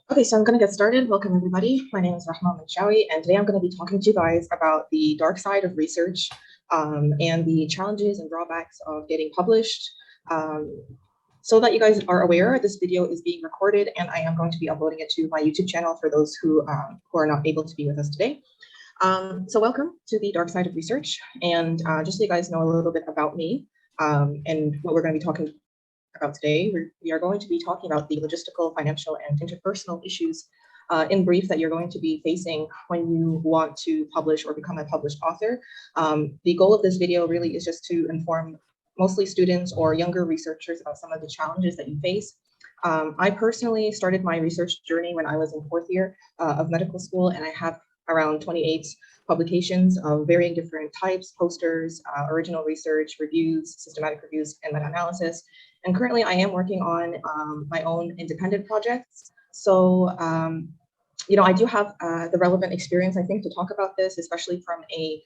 Okay, so I'm going to get started. Welcome, everybody. My name is Rahma Manshawi, and today I'm going to be talking to you guys about the dark side of research and the challenges and drawbacks of getting published. So that you guys are aware, this video is being recorded, and I am going to be uploading it to my YouTube channel for those who are not able to be with us today. So welcome to the dark side of research, and just so you guys know a little bit about me and what we're going to be talking about today. We are going to be talking about the logistical, financial, and interpersonal issues in brief that you're going to be facing when you want to publish or become a published author. The goal of this video really is just to inform mostly students or younger researchers about some of the challenges that you face. I personally started my research journey when I was in fourth year of medical school, and I have around 28 publications of varying different types, posters, original research, reviews, systematic reviews, and meta-analysis. And currently I am working on my own independent projects. So, I do have the relevant experience, I think, to talk about this, especially from a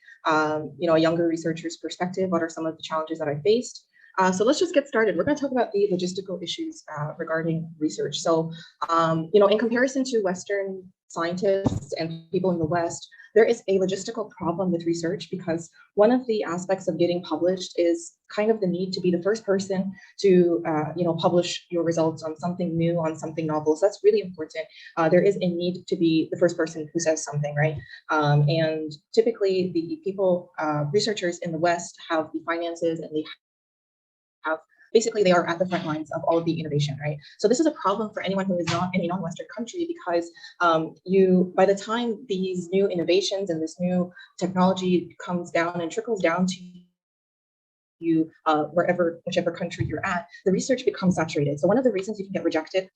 younger researcher's perspective. What are some of the challenges that I faced? So let's just get started. We're going to talk about the logistical issues regarding research. So, in comparison to Western scientists and people in the West, there is a logistical problem with research because one of the aspects of getting published is kind of the need to be the first person to, publish your results on something new, on something novel. So that's really important. There is a need to be the first person who says something, right? And typically the people, researchers in the West have the finances and they have basically they are at the front lines of all of the innovation, right? So this is a problem for anyone who is not in a non-Western country because by the time these new innovations and this new technology comes down and trickles down to you whichever country you're at, the research becomes saturated. So one of the reasons you can get rejected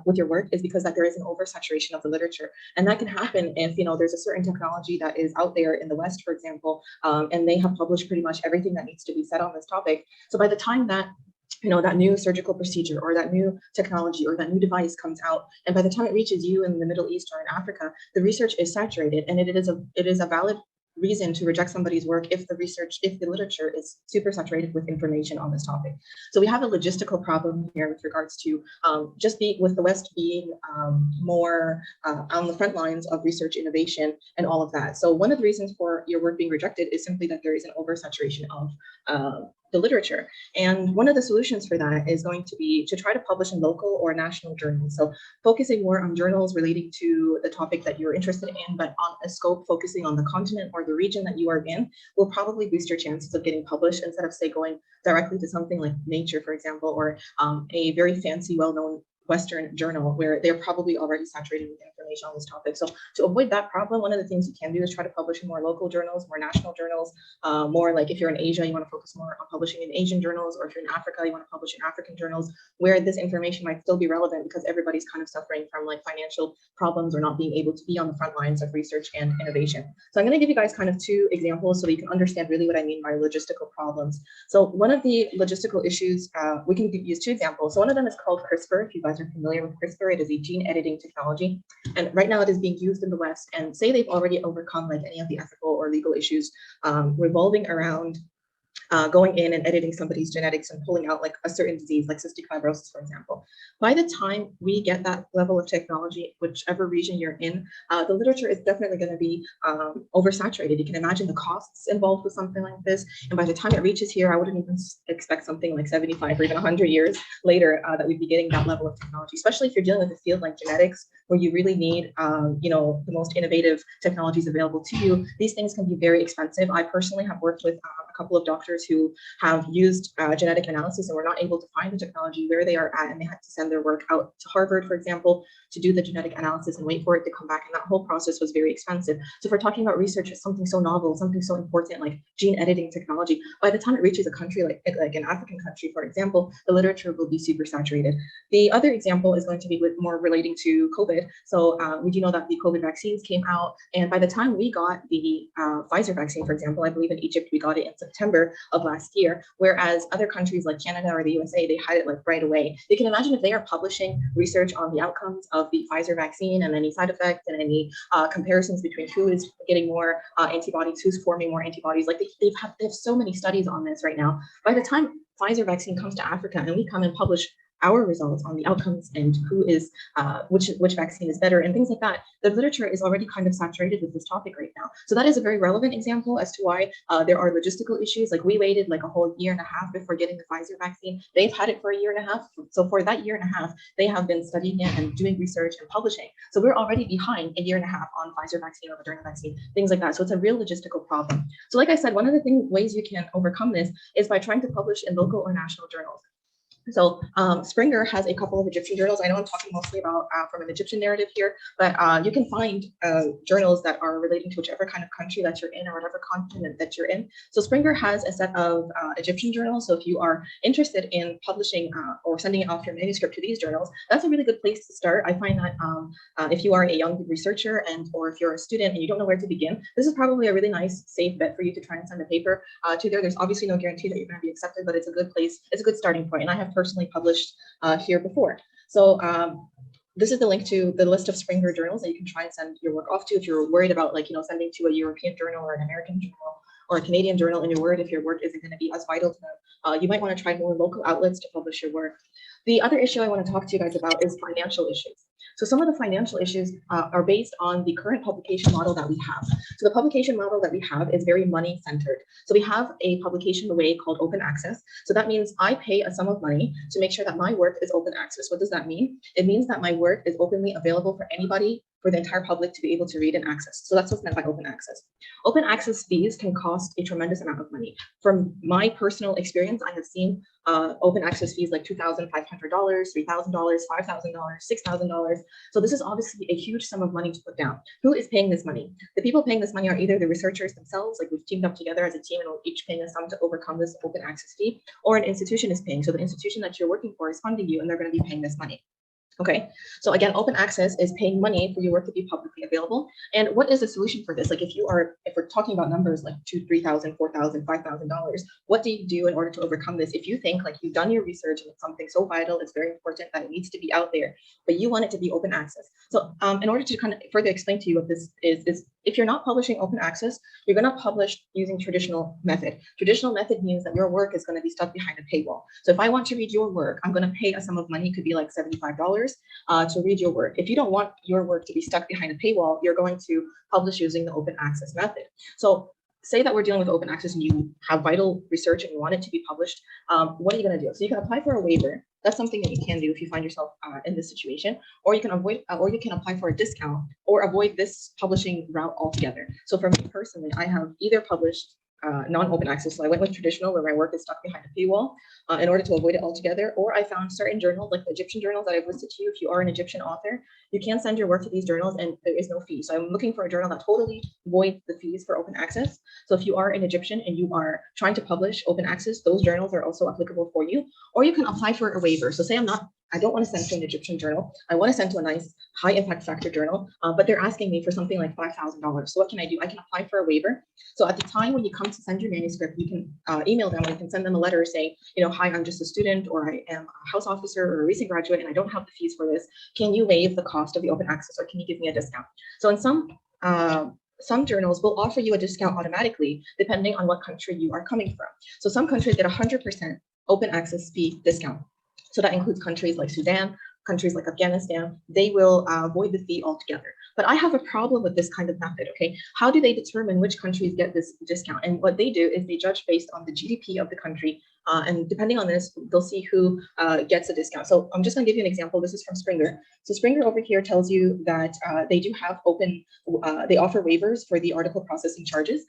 with your work is because that there is an oversaturation of the literature, and that can happen if there's a certain technology that is out there in the West, for example, and they have published pretty much everything that needs to be said on this topic. So by the time that that new surgical procedure or that new technology or that new device comes out, and by the time it reaches you in the Middle East or in Africa, the research is saturated, and it is a valid reason to reject somebody's work if the literature is super saturated with information on this topic. So we have a logistical problem here with regards to with the West being more on the front lines of research innovation and all of that. So one of the reasons for your work being rejected is simply that there is an oversaturation of the literature. And one of the solutions for that is going to be to try to publish in local or national journals. So focusing more on journals relating to the topic that you're interested in, but on a scope focusing on the continent or the region that you are in, will probably boost your chances of getting published instead of, say, going directly to something like Nature, for example, or a very fancy, well-known Western journal where they're probably already saturated with information on this topic. So to avoid that problem, one of the things you can do is try to publish in more local journals, more national journals, more like if you're in Asia, you want to focus more on publishing in Asian journals, or if you're in Africa, you want to publish in African journals where this information might still be relevant because everybody's kind of suffering from like financial problems or not being able to be on the front lines of research and innovation. So I'm going to give you guys kind of two examples so that you can understand really what I mean by logistical problems. So one of the logistical issues, we can use two examples. So one of them is called CRISPR. If you guys are familiar with CRISPR, it is a gene editing technology. And right now it is being used in the West, and say they've already overcome like any of the ethical or legal issues revolving around going in and editing somebody's genetics and pulling out like a certain disease, like cystic fibrosis, for example. By the time we get that level of technology, whichever region you're in, the literature is definitely going to be oversaturated. You can imagine the costs involved with something like this. And by the time it reaches here, I wouldn't even expect something like 75 or even 100 years later that we'd be getting that level of technology, especially if you're dealing with a field like genetics, where you really need, the most innovative technologies available to you. These things can be very expensive. I personally have worked with a couple of doctors who have used genetic analysis and were not able to find the technology where they are at, and they had to send their work out to Harvard, for example, to do the genetic analysis and wait for it to come back. And that whole process was very expensive. So if we're talking about research as something so novel, something so important like gene editing technology, by the time it reaches a country like an African country, for example, the literature will be super saturated. The other example is going to be with more relating to COVID. So we do know that the COVID vaccines came out, and by the time we got the Pfizer vaccine, for example, I believe in Egypt, we got it in September of last year, whereas other countries like Canada or the USA, they had it like right away. You can imagine if they are publishing research on the outcomes of the Pfizer vaccine and any side effects and any comparisons between who is getting more antibodies, who's forming more antibodies. Like they have so many studies on this right now. By the time Pfizer vaccine comes to Africa and we come and publish our results on the outcomes and who is which vaccine is better and things like that, the literature is already kind of saturated with this topic right now. So that is a very relevant example as to why there are logistical issues. Like we waited like a whole year and a half before getting the Pfizer vaccine. They've had it for a year and a half. So for that year and a half, they have been studying it and doing research and publishing. So we're already behind a year and a half on Pfizer vaccine or Moderna vaccine, things like that. So it's a real logistical problem. So like I said, one of the ways you can overcome this is by trying to publish in local or national journals. So Springer has a couple of Egyptian journals. I know I'm talking mostly about from an Egyptian narrative here, but you can find journals that are relating to whichever kind of country that you're in or whatever continent that you're in. So Springer has a set of Egyptian journals. So if you are interested in publishing or sending off your manuscript to these journals, that's a really good place to start. I find that if you are a young researcher or if you're a student and you don't know where to begin, this is probably a really nice, safe bet for you to try and send a paper to there. There's obviously no guarantee that you're going to be accepted, but it's a good place. It's a good starting point. And I have personally published here before. So this is the link to the list of Springer journals that you can try and send your work off to if you're worried about, like, sending to a European journal or an American journal or a Canadian journal and you're worried if your work isn't going to be as vital to them. You might want to try more local outlets to publish your work. The other issue I want to talk to you guys about is financial issues. So some of the financial issues are based on the current publication model that we have. So the publication model that we have is very money centered. So we have a publication way called open access. So that means I pay a sum of money to make sure that my work is open access. What does that mean? It means that my work is openly available for anybody, for the entire public to be able to read and access. So that's what's meant by open access. Open access fees can cost a tremendous amount of money. From my personal experience, I have seen open access fees like $2,500, $3,000, $5,000, $6,000. So this is obviously a huge sum of money to put down. Who is paying this money? The people paying this money are either the researchers themselves, like we've teamed up together as a team and we're each paying a sum to overcome this open access fee, or an institution is paying. So the institution that you're working for is funding you and they're going to be paying this money. Okay, so again, open access is paying money for your work to be publicly available. And what is the solution for this? Like if we're talking about numbers like $2,000, $3,000, $4,000, $5,000, what do you do in order to overcome this? If you think like you've done your research and it's something so vital, it's very important that it needs to be out there, but you want it to be open access. So in order to kind of further explain to you what this is if you're not publishing open access, you're going to publish using traditional method. Traditional method means that your work is going to be stuck behind a paywall. So if I want to read your work, I'm going to pay a sum of money, it could be like $75 to read your work. If you don't want your work to be stuck behind a paywall, you're going to publish using the open access method. So say that we're dealing with open access and you have vital research and you want it to be published, what are you going to do? So you can apply for a waiver. That's something that you can do if you find yourself in this situation, or you can apply for a discount or avoid this publishing route altogether. So for me personally, I have either published non-open access. So I went with traditional where my work is stuck behind a paywall in order to avoid it altogether, or I found certain journals like the Egyptian journals that I've listed to you. If you are an Egyptian author, you can send your work to these journals and there is no fee. So I'm looking for a journal that totally voids the fees for open access. So if you are an Egyptian and you are trying to publish open access, those journals are also applicable for you, or you can apply for a waiver. So say I don't want to send to an Egyptian journal. I want to send to a nice high impact factor journal, but they're asking me for something like $5,000. So what can I do? I can apply for a waiver. So at the time when you come to send your manuscript, you can email them, or you can send them a letter saying, hi, I'm just a student, or I am a house officer or a recent graduate, and I don't have the fees for this. Can you waive the cost of the open access, or can you give me a discount? So in some journals will offer you a discount automatically, depending on what country you are coming from. So some countries get 100% open access fee discount. So that includes countries like Sudan, countries like Afghanistan. They will void the fee altogether. But I have a problem with this kind of method, okay? How do they determine which countries get this discount? And what they do is they judge based on the GDP of the country. And depending on this, they'll see who gets a discount. So I'm just gonna give you an example. This is from Springer. So Springer over here tells you that they do have they offer waivers for the article processing charges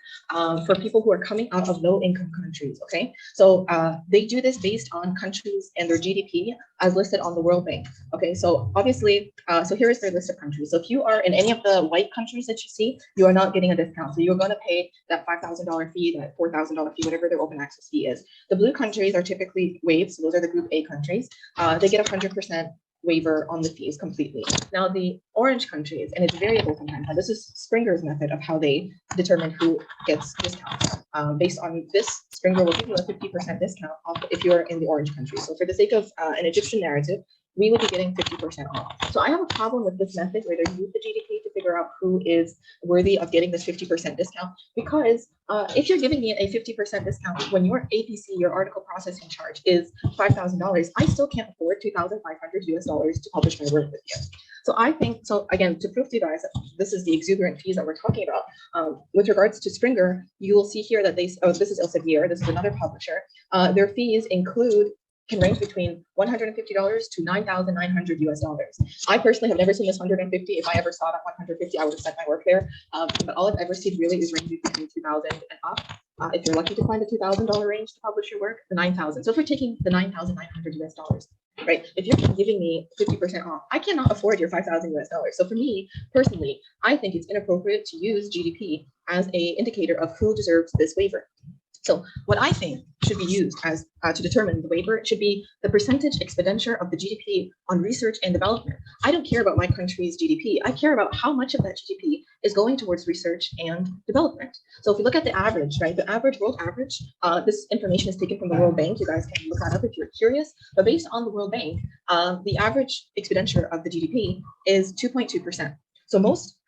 for people who are coming out of low income countries, okay? So they do this based on countries and their GDP as listed on the World Bank, okay? So obviously, so here is their list of countries. So if you are in any of the white countries that you see, you are not getting a discount. So you're gonna pay that $5,000 fee, that $4,000 fee, whatever their open access fee is. The blue countries are typically waived, so those are the group A countries. They get 100% waiver on the fees completely. Now the orange countries, and it's variable sometimes, and this is Springer's method of how they determine who gets discounts. Based on this, Springer will give you a 50% discount off if you're in the orange country. So for the sake of an Egyptian narrative, we would be getting 50% off. So I have a problem with this method where they use the GDP to figure out who is worthy of getting this 50% discount, because if you're giving me a 50% discount when your APC, your article processing charge, is $5,000, I still can't afford $2,500 to publish my work with you. So I think, so again, to prove to you guys that this is the exuberant fees that we're talking about, with regards to Springer, you will see here that they, oh, this is Elsevier, this is another publisher. Their fees can range between $150 to $9,900. I personally have never seen this 150. If I ever saw that 150, I would have sent my work there. But all I've ever seen really is ranging between 2,000 and up. If you're lucky to find the $2,000 range to publish your work, the 9,000. So if we're taking the $9,900, right? If you're giving me 50% off, I cannot afford your $5,000. So for me personally, I think it's inappropriate to use GDP as an indicator of who deserves this waiver. So what I think should be used as to determine the waiver should be the percentage expenditure of the GDP on research and development. I don't care about my country's GDP. I care about how much of that GDP is going towards research and development. So if you look at the average, right, the average, world average, this information is taken from the World Bank. You guys can look that up if you're curious. But based on the World Bank, the average expenditure of the GDP is 2.2%. So most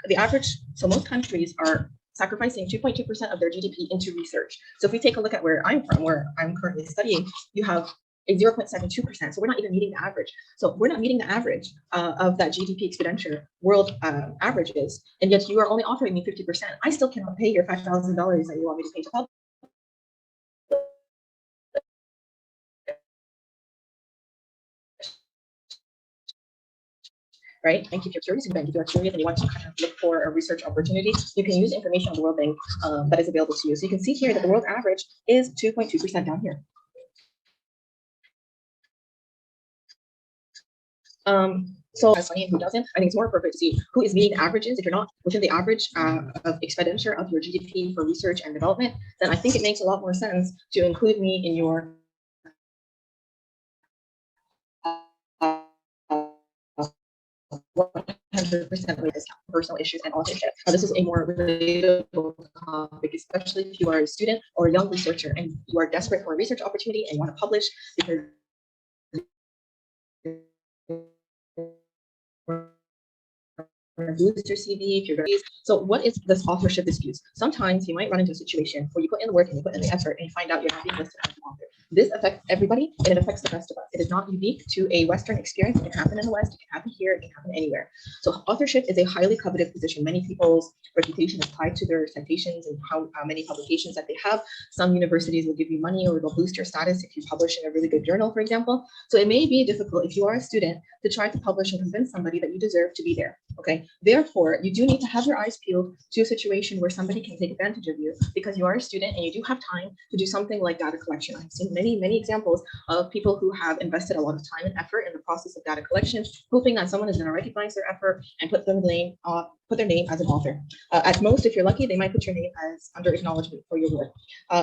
countries are sacrificing 2.2% of their GDP into research. So if we take a look at where I'm from, where I'm currently studying, you have a 0.72%. So we're not even meeting the average. So we're not meeting the average of that GDP expenditure world averages, and yet you are only offering me 50%. I still cannot pay your $5,000 that you want me to pay to public. Right? And if you're curious, if you're curious and you want to kind of look for a research opportunity, you can use information on the World Bank that is available to you. So you can see here that the world average is 2.2% down here. So as funny and who doesn't, I think it's more appropriate to see who is meeting the averages. If you're not within the average of expenditure of your GDP for research and development, then I think it makes a lot more sense to include me in your 100% discount, personal issues and authorship. Now, this is a more relatable topic, especially if you are a student or a young researcher and you are desperate for a research opportunity and want to publish because boost your CV if you're very. So what is this authorship disputes? Sometimes you might run into a situation where you put in the work and you put in the effort and you find out you're not being listed as an author. This affects everybody and it affects the rest of us. It is not unique to a Western experience. It can happen in the West, it can happen here, it can happen anywhere. So authorship is a highly coveted position. Many people's reputation is tied to their citations and how many publications that they have. Some universities will give you money or they'll boost your status if you publish in a really good journal, for example. So it may be difficult if you are a student to try to publish and convince somebody that you deserve to be there. Okay. Therefore, you do need to have your eyes peeled to a situation where somebody can take advantage of you because you are a student and you do have time to do something like data collection. I've seen many examples of people who have invested a lot of time and effort in the process of data collection, hoping that someone is going to recognize their effort and put their name as an author. At most, if you're lucky, they might put your name as under acknowledgement for your work.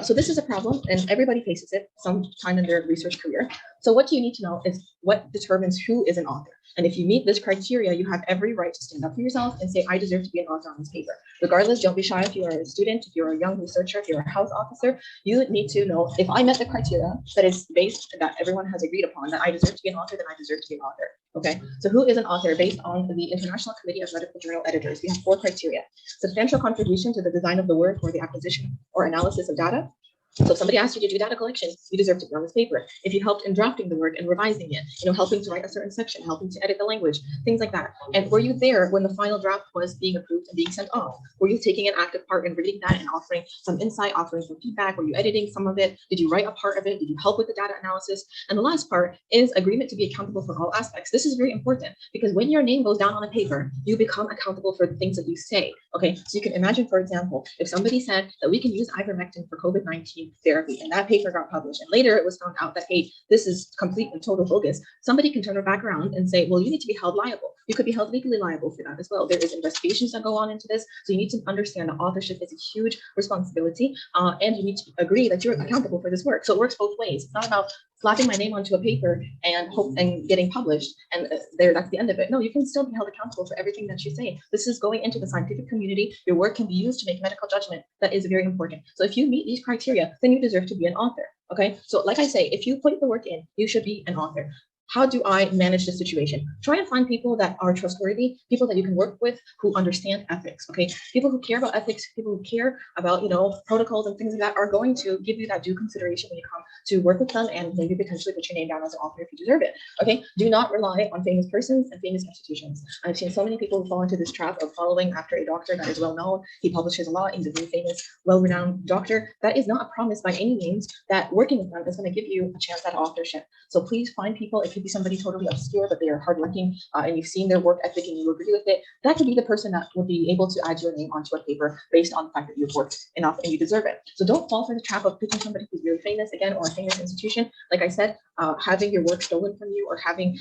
So this is a problem and everybody faces it sometime in their research career. So what you need to know is what determines who is an author. And if you meet this criteria, you have every right to stand up for yourself and say, I deserve to be an author on this paper. Regardless, don't be shy if you are a student, if you're a young researcher, if you're a house officer, you need to know if I met the criteria that is based, that everyone has agreed upon, that I deserve to be an author, then I deserve to be an author. Okay, so who is an author based on the International Committee of Medical Journal Editors? We have 4 criteria: substantial contribution to the design of the work or the acquisition or analysis of data. So if somebody asked you to do data collection, you deserve to be on this paper. If you helped in drafting the work and revising it, helping to write a certain section, helping to edit the language, things like that. And were you there when the final draft was being approved and being sent off? Were you taking an active part in reading that and offering some insight, offering some feedback? Were you editing some of it? Did you write a part of it? Did you help with the data analysis? And the last part is agreement to be accountable for all aspects. This is very important because when your name goes down on a paper, you become accountable for the things that you say. Okay, so you can imagine, for example, if somebody said that we can use ivermectin for COVID-19 therapy and that paper got published and later it was found out that, hey, this is complete and total bogus, somebody can turn it back around and say, well, you need to be held liable. You could be held legally liable for that as well. There is investigations that go on into this. So you need to understand that authorship is a huge responsibility and you need to agree that you're accountable for this work. So it works both ways. It's not about slapping my name onto a paper and getting published and that's the end of it. No, you can still be held accountable for everything that you say. This is going into the scientific community. Your work can be used to make medical judgment. That is very important. So if you meet these criteria, then you deserve to be an author. Okay, so like I say, if you put the work in, you should be an author. how do I manage this situation? Try and find people that are trustworthy, people that you can work with who understand ethics, okay? People who care about ethics, people who care about, protocols and things like that are going to give you that due consideration when you come to work with them and maybe potentially put your name down as an author if you deserve it, okay? Do not rely on famous persons and famous institutions. I've seen so many people who fall into this trap of following after a doctor that is well known. He publishes a lot, he's a very famous, well-renowned doctor. That is not a promise by any means that working with them is going to give you a chance at authorship. So please find people. It could be somebody totally obscure, but they are hardworking and you've seen their work ethic and you agree with it. That could be the person that would be able to add your name onto a paper based on the fact that you've worked enough and you deserve it. So don't fall for the trap of picking somebody who's really famous, again, or a famous institution. Like I said, having your work stolen from you or having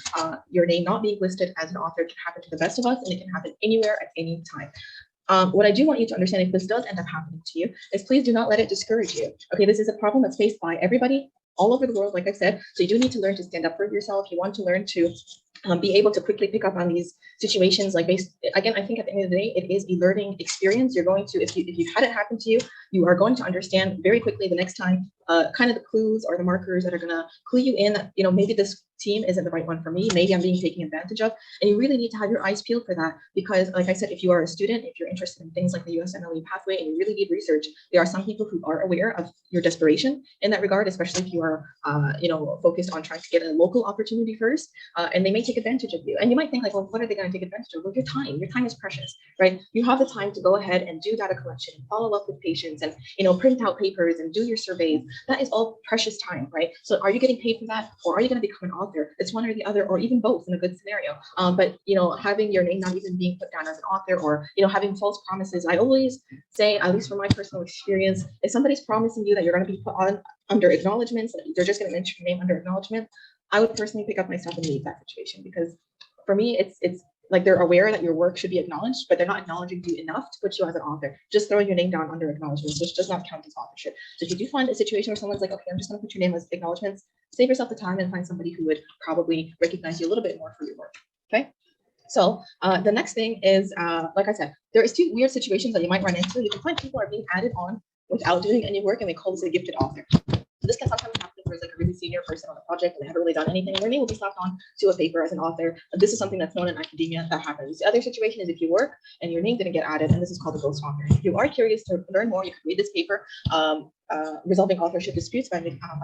your name not being listed as an author can happen to the best of us, and it can happen anywhere at any time. What I do want you to understand, if this does end up happening to you, is please do not let it discourage you. Okay, this is a problem that's faced by everybody all over the world, like I said. So you do need to learn to stand up for yourself. You want to learn to be able to quickly pick up on these situations. Like again, I think at the end of the day, it is a learning experience. You're going to, if you've had it happen to you, you are going to understand very quickly the next time, kind of the clues or the markers that are going to clue you in that, maybe this team isn't the right one for me. Maybe I'm being taken advantage of. And you really need to have your eyes peeled for that. Because like I said, if you are a student, if you're interested in things like the USMLE pathway and you really need research, there are some people who are aware of your desperation in that regard, especially if you are, focused on trying to get a local opportunity first, and they may take advantage of you. And you might think like, well, what are they going to take advantage of? Well, your time is precious, right? You have the time to go ahead and do data collection and follow up with patients and, print out papers and do your surveys. That is all precious time, right? So are you getting paid for that? Or are you going to become an author? It's one or the other, or even both in a good scenario. But, having your name not even being put down as an author or, having false promises, I always say, at least from my personal experience, if somebody's promising you that you're going to be put on under acknowledgements, that they're just going to mention your name under acknowledgement, I would personally pick up myself and leave that situation, because for me, it's like they're aware that your work should be acknowledged, but they're not acknowledging you enough to put you as an author. Just throwing your name down under acknowledgements, which does not count as authorship. So if you do find a situation where someone's like, okay, I'm just going to put your name as acknowledgements, save yourself the time and find somebody who would probably recognize you a little bit more for your work. Okay. So the next thing is, like I said, there is two weird situations that you might run into. You can find people are being added on without doing any work, and they call this a gifted author. So this can sometimes happen if there's like a really senior person on the project and they haven't really done anything, and their name will be slapped on to a paper as an author. This is something that's known in academia that happens. The other situation is if you work and your name didn't get added, and this is called a ghost author. If you are curious to learn more, you can read this paper, Resolving Authorship Disputes by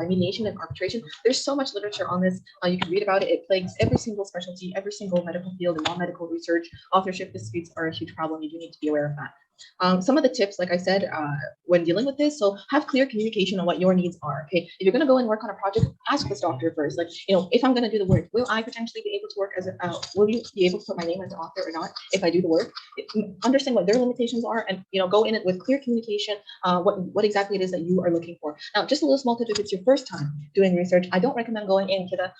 Mediation and Arbitration. There's so much literature on this. You can read about it. It plagues every single specialty, every single medical field, and non-medical research. Authorship disputes are a huge problem. You do need to be aware of that. Some of the tips, like I said, when dealing with this, so have clear communication on what your needs are. Okay, if you're going to go and work on a project, ask this doctor first. Like, if I'm going to do the work, will I potentially be able to work as will you be able to put my name as an author or not if I do the work? Understand what their limitations are, and go in it with clear communication. What exactly it is that you are looking for. Now, just a little small tip: if it's your first time doing research, I don't recommend going into the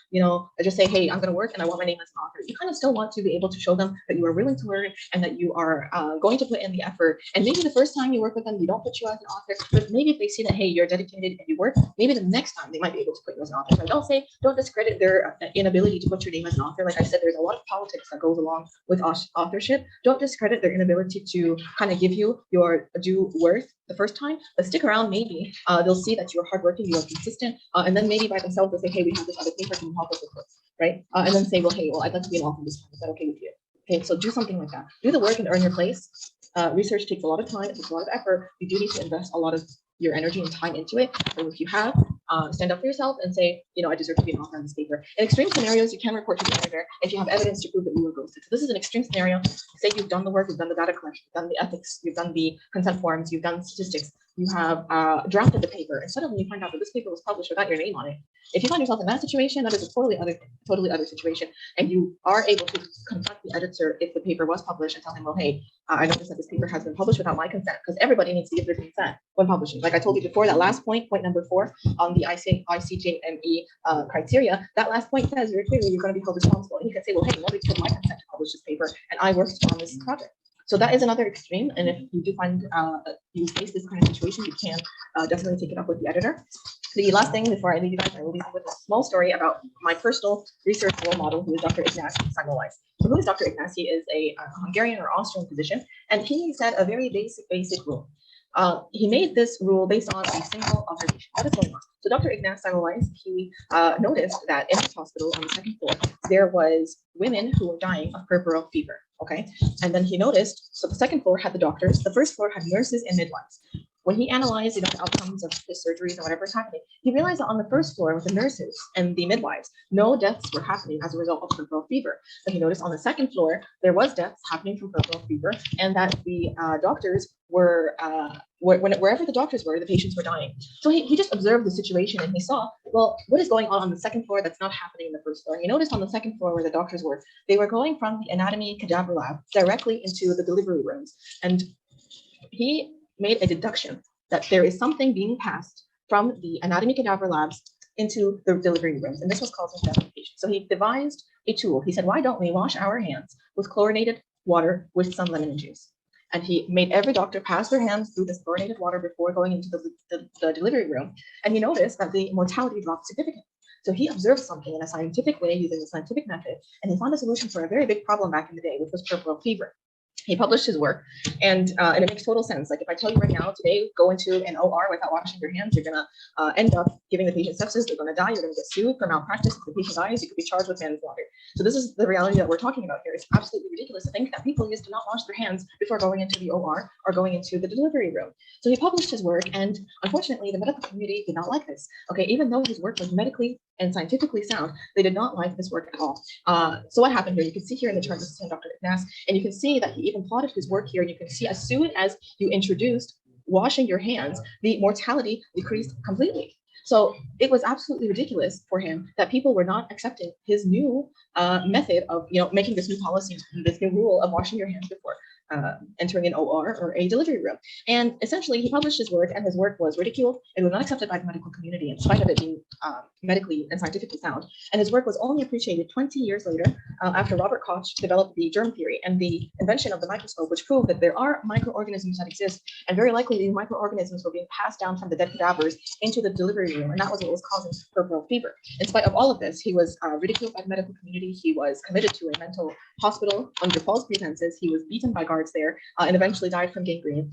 just say, hey, I'm going to work and I want my name as an author. You kind of still want to be able to show them that you are willing to learn and that you are going to put in the effort. And maybe the first time you work with them, they don't put you as an author, but maybe if they see that, hey, you're dedicated and you work, maybe the next time they might be able to put you as an author. So don't discredit their inability to put your name as an author. Like I said, there's a lot of politics that goes along with authorship. Don't discredit their inability to kind of give you your due worth the first time, but stick around. Maybe they'll see that you're hardworking, you are consistent, and then maybe by themselves they'll say, hey, we have this other paper, can you help us with this, right? And then say, well, hey, I'd like to be an author this time. Is that okay with you? Okay, so do something like that. Do the work and earn your place. Research takes a lot of time, it takes a lot of effort. You do need to invest a lot of your energy and time into it. So if you have, stand up for yourself and say, I deserve to be an author on this paper. In extreme scenarios, you can report to the editor if you have evidence to prove that you were ghosted. So this is an extreme scenario. Say you've done the work, you've done the data collection, you've done the ethics, you've done the consent forms, you've done statistics, you have drafted the paper, and suddenly you find out that this paper was published without your name on it. If you find yourself in that situation, that is a totally other situation, and you are able to confront the editor if the paper was published and tell him, well, hey, I noticed that this paper has been published without my consent, because everybody needs to give their consent when publishing. Like I told you before, that last point number 4 on the ICMJE criteria, that last point says very clearly you're going to be held responsible. And you can say, well, hey, nobody took my consent to publish this paper, and I worked on this project. So that is another extreme, and if you do find you face this kind of situation, you can definitely take it up with the editor. The last thing before I leave you guys, I will leave you with a small story about my personal research role model, who is Dr. Ignaz Semmelweiss. So who is Dr. Ignaz? He is a Hungarian or Austrian physician, and he said a very basic rule. He made this rule based on a single observation. What is going on? So Dr. Ignaz Semmelweiss, he noticed that in his hospital on the second floor, there was women who were dying of puerperal fever, okay? And then he noticed, so the second floor had the doctors, the first floor had nurses and midwives. When he analyzed the outcomes of his surgeries and whatever is happening, he realized that on the first floor with the nurses and the midwives, no deaths were happening as a result of puerperal fever. But he noticed on the second floor, there was deaths happening from puerperal fever, and that the doctors were, wherever the doctors were, the patients were dying. So he just observed the situation and he saw, well, what is going on the second floor that's not happening in the first floor? And he noticed on the second floor where the doctors were, they were going from the anatomy cadaver lab directly into the delivery rooms. And he made a deduction that there is something being passed from the anatomy cadaver labs into the delivery rooms, and this was causing death of patients. So he devised a tool. He said, why don't we wash our hands with chlorinated water with some lemon juice? And he made every doctor pass their hands through this chlorinated water before going into the delivery room. And he noticed that the mortality dropped significantly. So he observed something in a scientific way using a scientific method, and he found a solution for a very big problem back in the day, which was puerperal fever. He published his work, and it makes total sense. Like if I tell you right now, today, go into an OR without washing your hands, you're gonna end up giving the patient sepsis, they're gonna die, you're gonna get sued for malpractice. If the patient dies, you could be charged with manslaughter. So this is the reality that we're talking about here. It's absolutely ridiculous to think that people used to not wash their hands before going into the OR or going into the delivery room. So he published his work, and unfortunately, the medical community did not like this. Okay, even though his work was medically and scientifically sound, they did not like this work at all. So what happened here? You can see here in the chart, this is Dr. Ignaz, and you can see that he even plotted his work here. And you can see as soon as you introduced washing your hands, the mortality decreased completely. So it was absolutely ridiculous for him that people were not accepting his new method of, making this new policy, this new rule of washing your hands before entering an OR or a delivery room. And essentially, he published his work, and his work was ridiculed. It was not accepted by the medical community, in spite of it being medically and scientifically sound. And his work was only appreciated 20 years later, after Robert Koch developed the germ theory and the invention of the microscope, which proved that there are microorganisms that exist, and very likely these microorganisms were being passed down from the dead cadavers into the delivery room, and that was what was causing puerperal fever. In spite of all of this, he was ridiculed by the medical community. He was committed to a mental hospital under false pretenses. He was beaten by guards there, and eventually died from gangrene.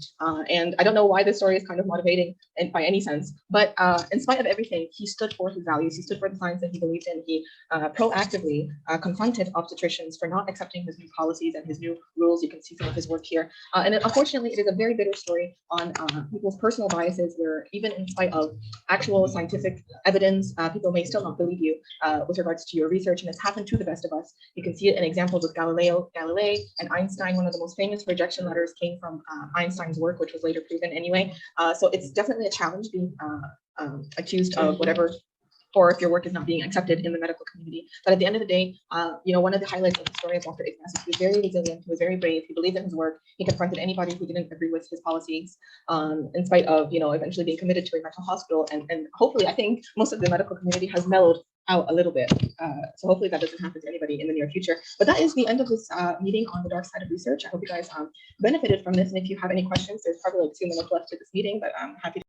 And I don't know why this story is kind of motivating by any sense, but in spite of everything, he stood for his values. He stood for the science that he believed in. He proactively confronted obstetricians for not accepting his new policies and his new rules. You can see some of his work here. And unfortunately, it is a very bitter story on people's personal biases, where even in spite of actual scientific evidence, people may still not believe you with regards to your research, and it's happened to the best of us. You can see it in examples with Galilei, and Einstein. One of the most famous rejection letters came from Einstein's work, which was later proven anyway. So it's definitely a challenge being accused of whatever, or if your work is not being accepted in the medical community. But at the end of the day, one of the highlights of the story of Dr. Ignaz is he was very resilient, he was very brave, he believed in his work, he confronted anybody who didn't agree with his policies, in spite of, eventually being committed to a mental hospital. And hopefully, I think most of the medical community has mellowed out a little bit. So hopefully that doesn't happen to anybody in the near future. But that is the end of this meeting on the dark side of research. I hope you guys benefited from this. And if you have any questions, there's probably like 2 minutes left to this meeting, but I'm happy to